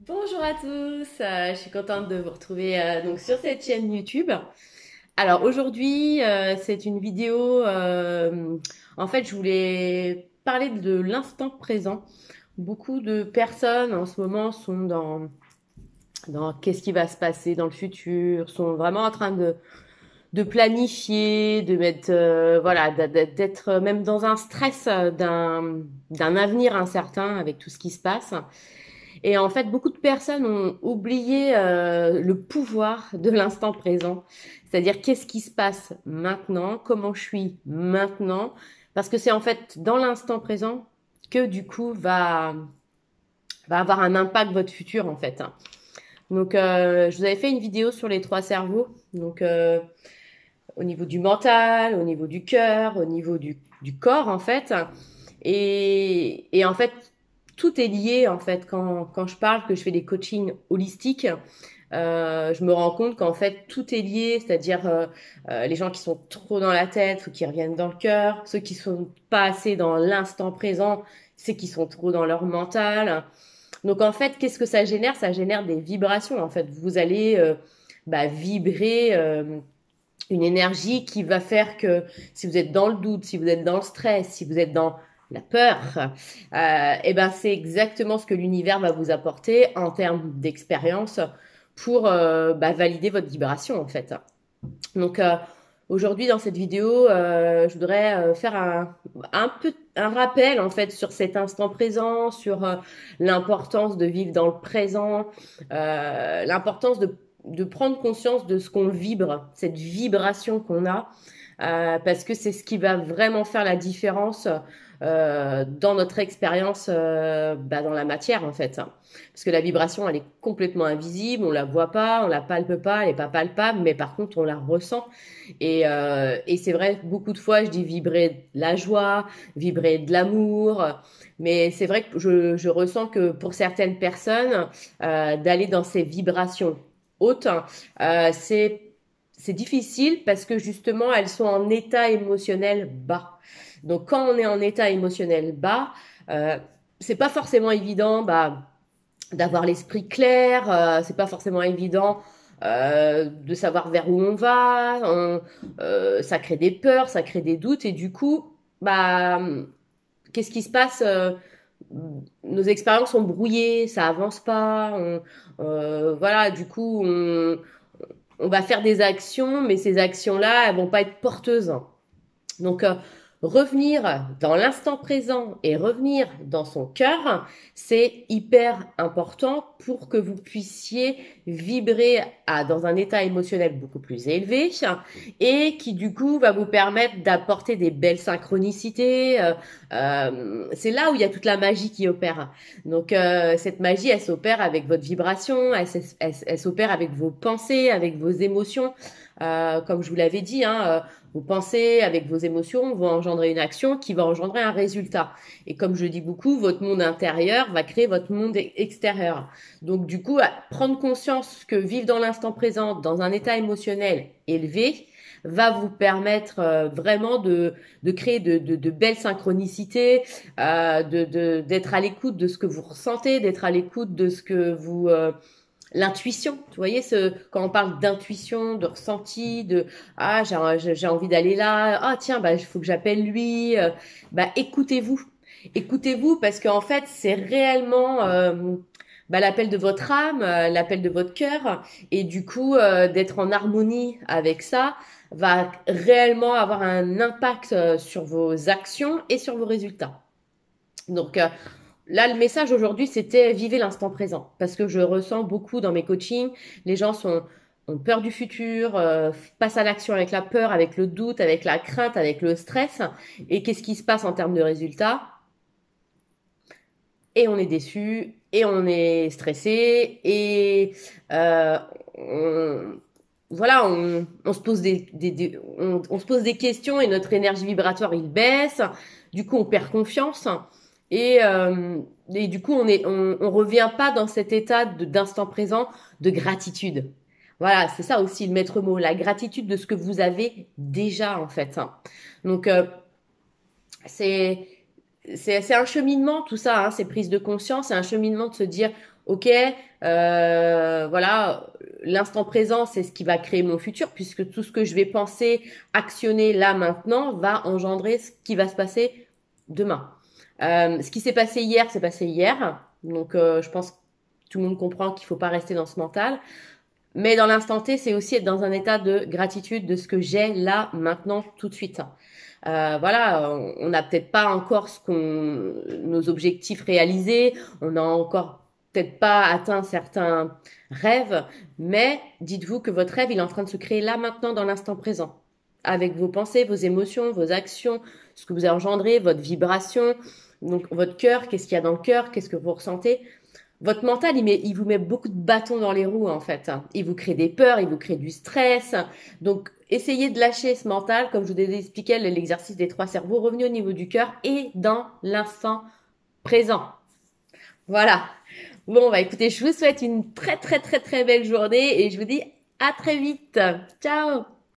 Bonjour à tous, je suis contente de vous retrouver donc sur cette chaîne YouTube. Alors aujourd'hui, c'est une vidéo. En fait, je voulais parler de l'instant présent. Beaucoup de personnes en ce moment sont dans qu'est-ce qui va se passer dans le futur, sont vraiment en train de planifier, de mettre, voilà, d'être même dans un stress d'un avenir incertain avec tout ce qui se passe. Et en fait, beaucoup de personnes ont oublié le pouvoir de l'instant présent. C'est-à-dire qu'est-ce qui se passe maintenant, comment je suis maintenant. Parce que c'est en fait dans l'instant présent que du coup va avoir un impact votre futur en fait. Donc je vous avais fait une vidéo sur les trois cerveaux. Donc au niveau du mental, au niveau du cœur, au niveau du corps en fait. Et en fait, tout est lié en fait. Quand je parle que je fais des coachings holistiques, je me rends compte qu'en fait tout est lié, c'est-à-dire les gens qui sont trop dans la tête ou qui reviennent dans le cœur, ceux qui sont pas assez dans l'instant présent, c'est qui sont trop dans leur mental. Donc en fait, qu'est-ce que ça génère? Ça génère des vibrations. En fait, vous allez vibrer une énergie qui va faire que si vous êtes dans le doute, si vous êtes dans le stress, si vous êtes dans la peur, et ben c'est exactement ce que l'univers va vous apporter en termes d'expérience pour valider votre vibration en fait. Donc aujourd'hui dans cette vidéo, je voudrais faire un peu un rappel en fait sur cet instant présent, sur l'importance de vivre dans le présent, l'importance de prendre conscience de ce qu'on vibre, cette vibration qu'on a, parce que c'est ce qui va vraiment faire la différence dans notre expérience dans la matière en fait. Parce que la vibration, elle est complètement invisible, on la voit pas, on la palpe pas, elle est pas palpable, mais par contre on la ressent. Et c'est vrai, beaucoup de fois je dis vibrer de la joie, vibrer de l'amour, mais c'est vrai que je ressens que pour certaines personnes, d'aller dans ces vibrations hautes, c'est difficile parce que justement elles sont en état émotionnel bas. Donc quand on est en état émotionnel bas, c'est pas forcément évident d'avoir l'esprit clair, c'est pas forcément évident de savoir vers où on va, ça crée des peurs, ça crée des doutes et du coup, bah, qu'est-ce qui se passe nos expériences sont brouillées, ça avance pas, voilà, du coup, on va faire des actions, mais ces actions-là, elles vont pas être porteuses. Donc, revenir dans l'instant présent et revenir dans son cœur, c'est hyper important pour que vous puissiez vibrer dans un état émotionnel beaucoup plus élevé et qui du coup va vous permettre d'apporter des belles synchronicités. C'est là où il y a toute la magie qui opère. Donc cette magie, elle s'opère avec votre vibration, elle s'opère avec vos pensées, avec vos émotions. Comme je vous l'avais dit, vos pensées avec vos émotions vont engendrer une action qui va engendrer un résultat. Et comme je dis beaucoup, votre monde intérieur va créer votre monde extérieur. Donc du coup, prendre conscience que vivre dans l'instant présent, dans un état émotionnel élevé, va vous permettre vraiment de créer de belles synchronicités, d'être à l'écoute de ce que vous ressentez, d'être à l'écoute de ce que vous l'intuition. Vous voyez, quand on parle d'intuition, de ressenti, de ah j'ai envie d'aller là, ah tiens bah il faut que j'appelle lui, écoutez-vous, écoutez-vous parce qu'en fait c'est réellement l'appel de votre âme, l'appel de votre cœur et du coup d'être en harmonie avec ça va réellement avoir un impact sur vos actions et sur vos résultats. Donc là, le message aujourd'hui, c'était vivez l'instant présent. Parce que je ressens beaucoup dans mes coachings, les gens ont peur du futur, passent à l'action avec la peur, avec le doute, avec la crainte, avec le stress. Et qu'est-ce qui se passe en termes de résultats? Et on est déçu, et on est stressé, et on, voilà, on se pose on se pose des questions et notre énergie vibratoire il baisse. Du coup, on perd confiance et, euh, et du coup, on revient pas dans cet état d'instant présent de gratitude. Voilà, c'est ça aussi le maître mot, la gratitude de ce que vous avez déjà en fait. Donc c'est c'est un cheminement, tout ça, hein, c'est prise de conscience, c'est un cheminement de se dire, ok, voilà, l'instant présent, c'est ce qui va créer mon futur, puisque tout ce que je vais penser, actionner là maintenant, va engendrer ce qui va se passer demain. Ce qui s'est passé hier, c'est passé hier, donc je pense que tout le monde comprend qu'il faut pas rester dans ce mental. Mais dans l'instant T, c'est aussi être dans un état de gratitude de ce que j'ai là, maintenant, tout de suite. Voilà, on n'a peut-être pas encore nos objectifs réalisés, on n'a encore peut-être pas atteint certains rêves, mais dites-vous que votre rêve, il est en train de se créer là, maintenant, dans l'instant présent, avec vos pensées, vos émotions, vos actions, ce que vous avez engendré, votre vibration, donc votre cœur, qu'est-ce qu'il y a dans le cœur, qu'est-ce que vous ressentez. Votre mental, il vous met beaucoup de bâtons dans les roues, en fait. Il vous crée des peurs, il vous crée du stress. Donc, essayez de lâcher ce mental, comme je vous ai expliqué, l'exercice des 3 cerveaux, revenez au niveau du cœur et dans l'instant présent. Voilà. Bon, bah écoutez, je vous souhaite une très très très très belle journée et je vous dis à très vite. Ciao!